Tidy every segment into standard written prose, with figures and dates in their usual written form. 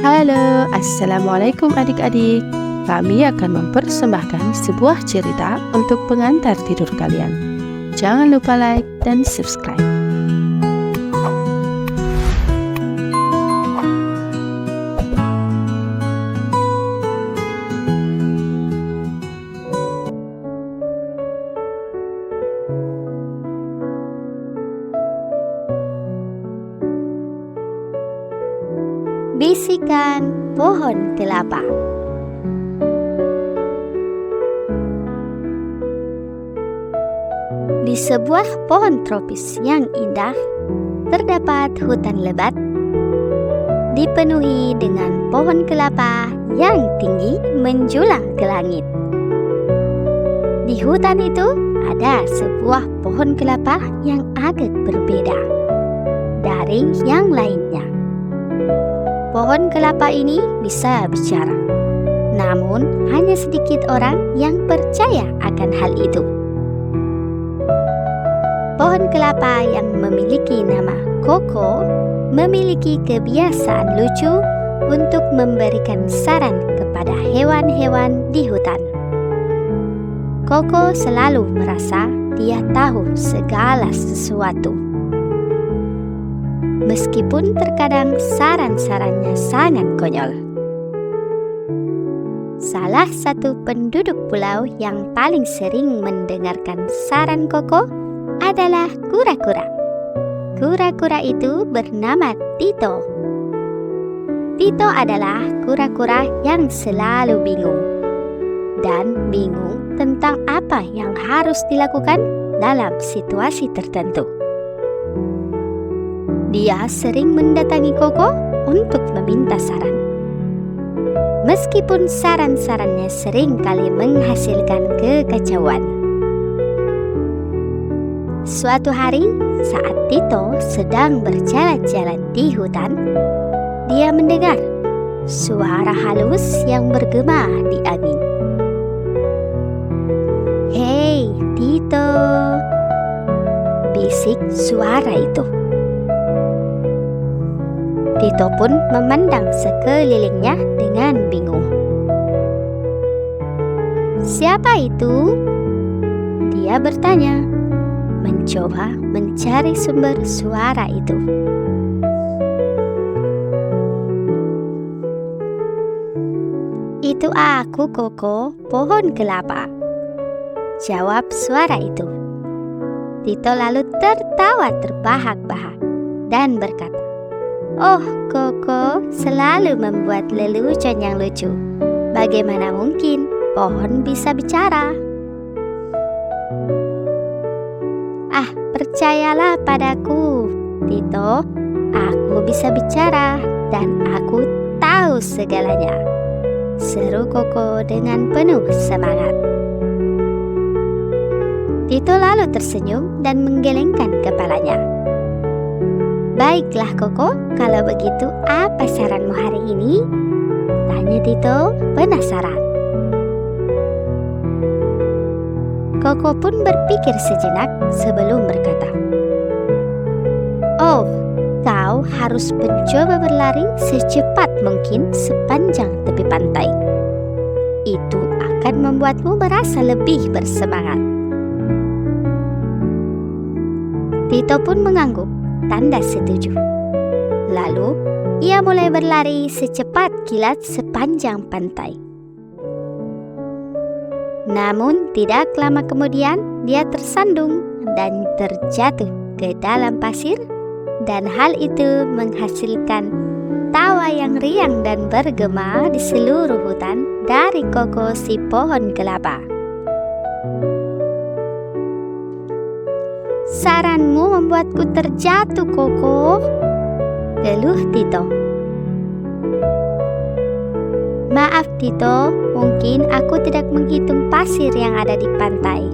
Halo, Assalamualaikum adik-adik. Kami akan mempersembahkan sebuah cerita untuk pengantar tidur kalian. Jangan lupa like dan subscribe. Bisikan pohon kelapa. Di sebuah pohon tropis yang indah, terdapat hutan lebat, dipenuhi dengan pohon kelapa yang tinggi menjulang ke langit. Di hutan itu ada sebuah pohon kelapa yang agak berbeda dari yang lainnya. Pohon kelapa ini bisa bicara, namun hanya sedikit orang yang percaya akan hal itu. Pohon kelapa yang memiliki nama Koko memiliki kebiasaan lucu untuk memberikan saran kepada hewan-hewan di hutan. Koko selalu merasa dia tahu segala sesuatu. Meskipun terkadang saran-sarannya sangat konyol. Salah satu penduduk pulau yang paling sering mendengarkan saran Koko adalah kura-kura. Kura-kura itu bernama Tito. Tito adalah kura-kura yang selalu bingung dan bingung tentang apa yang harus dilakukan dalam situasi tertentu. Dia sering mendatangi Koko untuk meminta saran. Meskipun saran-sarannya sering kali menghasilkan kekacauan. Suatu hari, saat Tito sedang berjalan-jalan di hutan, dia mendengar suara halus yang bergema di angin. "Hei, Tito," bisik suara itu. Tito pun memandang sekelilingnya dengan bingung. "Siapa itu?" dia bertanya, mencoba mencari sumber suara itu. "Itu aku, Koko, pohon kelapa," jawab suara itu. Tito lalu tertawa terbahak-bahak dan berkata, "Oh, Koko selalu membuat lelucon yang lucu. Bagaimana mungkin pohon bisa bicara?" "Ah, percayalah padaku, Tito. Aku bisa bicara dan aku tahu segalanya," seru Koko dengan penuh semangat. Tito lalu tersenyum dan menggelengkan kepalanya. "Baiklah Koko, kalau begitu apa saranmu hari ini?" tanya Tito penasaran. Koko pun berpikir sejenak sebelum berkata, "Oh, kau harus mencoba berlari secepat mungkin sepanjang tepi pantai. Itu akan membuatmu merasa lebih bersemangat." Tito pun mengangguk tanda setuju. Lalu, ia mulai berlari secepat kilat sepanjang pantai. Namun, tidak lama kemudian dia tersandung dan terjatuh ke dalam pasir, dan hal itu menghasilkan tawa yang riang dan bergema di seluruh hutan dari Koko si pohon kelapa. "Saranmu membuatku terjatuh, Koko," geluh Tito. "Maaf Tito, mungkin aku tidak menghitung pasir yang ada di pantai,"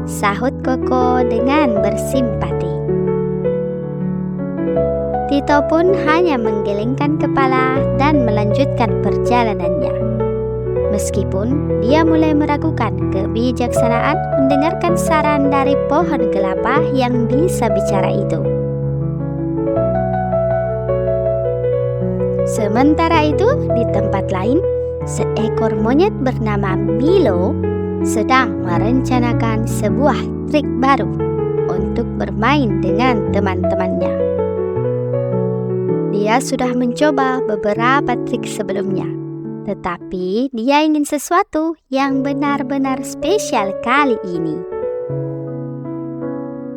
sahut Koko dengan bersimpati. Tito pun hanya menggelengkan kepala dan melanjutkan perjalanannya. Meskipun dia mulai meragukan kebijaksanaan mendengarkan saran dari pohon kelapa yang bisa bicara itu. Sementara itu, di tempat lain, seekor monyet bernama Milo sedang merencanakan sebuah trik baru untuk bermain dengan teman-temannya. Dia sudah mencoba beberapa trik sebelumnya, tetapi dia ingin sesuatu yang benar-benar spesial kali ini.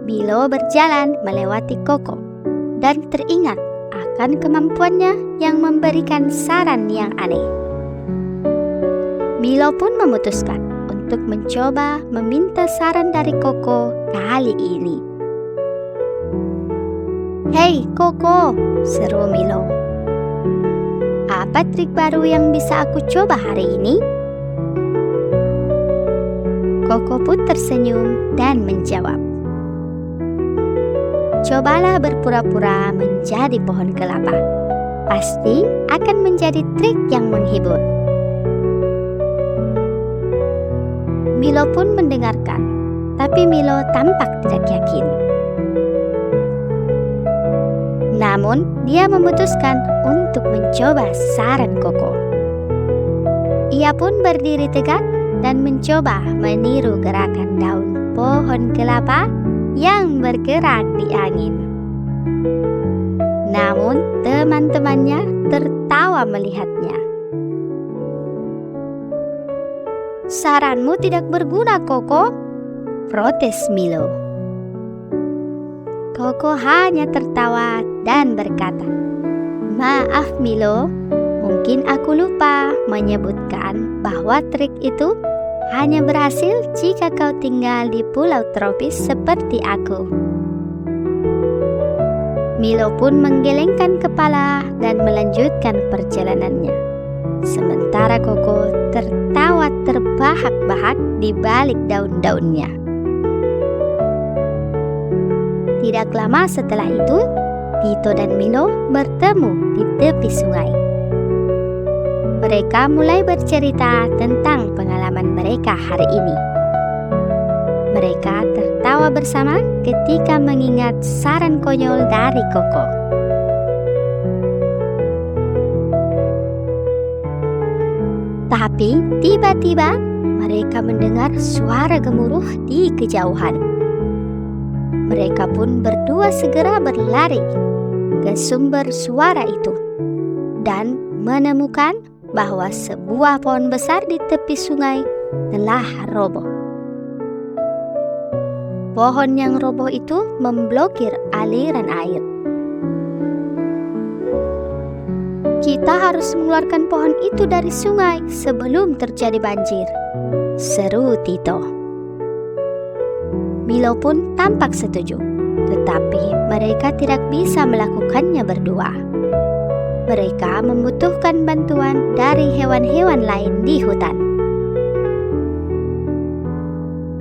Milo berjalan melewati Koko dan teringat akan kemampuannya yang memberikan saran yang aneh. Milo pun memutuskan untuk mencoba meminta saran dari Koko kali ini. "Hei Koko," seru Milo. "Apa trik baru yang bisa aku coba hari ini?" Koko pun tersenyum dan menjawab, "Cobalah berpura-pura menjadi pohon kelapa. Pasti akan menjadi trik yang menghibur." Milo pun mendengarkan, tapi Milo tampak tidak yakin. Namun, dia memutuskan untuk mencoba saran Koko. Ia pun berdiri tegak dan mencoba meniru gerakan daun pohon kelapa yang bergerak di angin. Namun, teman-temannya tertawa melihatnya. "Saranmu tidak berguna, Koko," protes Milo. Koko hanya tertawa dan berkata, "Maaf Milo, mungkin aku lupa menyebutkan bahwa trik itu hanya berhasil jika kau tinggal di pulau tropis seperti aku." Milo pun menggelengkan kepala dan melanjutkan perjalanannya. Sementara Koko tertawa terbahak-bahak di balik daun-daunnya. Tidak lama setelah itu, Tito dan Milo bertemu di tepi sungai. Mereka mulai bercerita tentang pengalaman mereka hari ini. Mereka tertawa bersama ketika mengingat saran konyol dari Koko. Tapi tiba-tiba mereka mendengar suara gemuruh di kejauhan. Mereka pun berdua segera berlari ke sumber suara itu dan menemukan bahwa sebuah pohon besar di tepi sungai telah roboh. Pohon yang roboh itu memblokir aliran air. "Kita harus mengeluarkan pohon itu dari sungai sebelum terjadi banjir," seru Tito. Milo pun tampak setuju, tetapi mereka tidak bisa melakukannya berdua. Mereka membutuhkan bantuan dari hewan-hewan lain di hutan.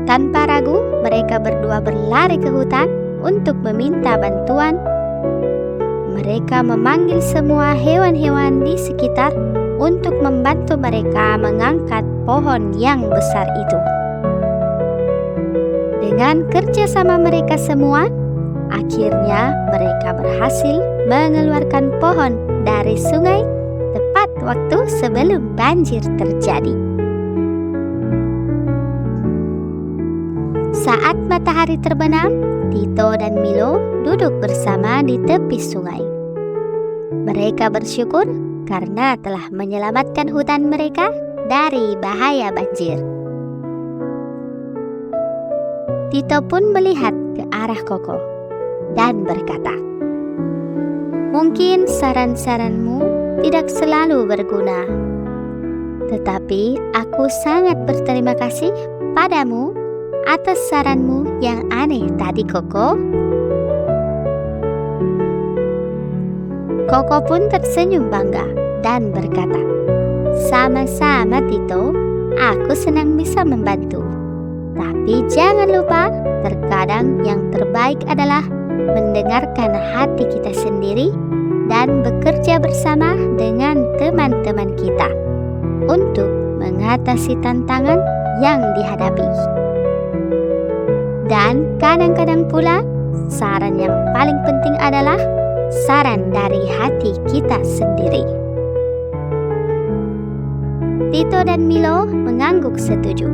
Tanpa ragu, mereka berdua berlari ke hutan untuk meminta bantuan. Mereka memanggil semua hewan-hewan di sekitar untuk membantu mereka mengangkat pohon yang besar itu. Dengan kerjasama mereka semua, akhirnya mereka berhasil mengeluarkan pohon dari sungai tepat waktu sebelum banjir terjadi. Saat matahari terbenam, Tito dan Milo duduk bersama di tepi sungai. Mereka bersyukur karena telah menyelamatkan hutan mereka dari bahaya banjir. Tito pun melihat ke arah Koko dan berkata, "Mungkin saran-saranmu tidak selalu berguna, tetapi aku sangat berterima kasih padamu atas saranmu yang aneh tadi, Koko." Koko pun tersenyum bangga dan berkata, "Sama-sama Tito, aku senang bisa membantu. Tapi jangan lupa, terkadang yang terbaik adalah mendengarkan hati kita sendiri dan bekerja bersama dengan teman-teman kita untuk mengatasi tantangan yang dihadapi. Dan kadang-kadang pula, saran yang paling penting adalah saran dari hati kita sendiri." Tito dan Milo mengangguk setuju,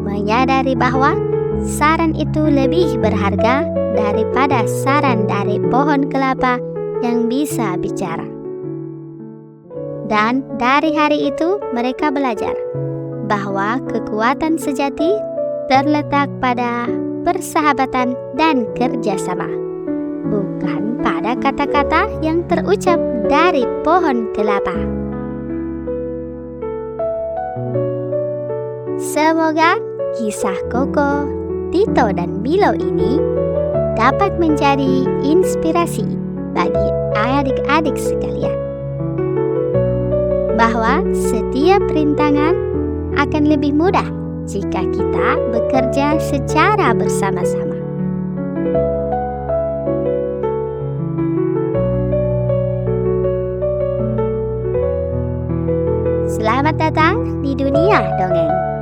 menyadari bahwa saran itu lebih berharga daripada saran dari pohon kelapa yang bisa bicara. Dan dari hari itu mereka belajar bahwa kekuatan sejati terletak pada persahabatan dan kerjasama, bukan pada kata-kata yang terucap dari pohon kelapa. Semoga kisah Koko, Tito, dan Milo ini dapat menjadi inspirasi bagi adik-adik sekalian, bahwa setiap rintangan akan lebih mudah jika kita bekerja secara bersama-sama. Selamat datang di dunia dongeng.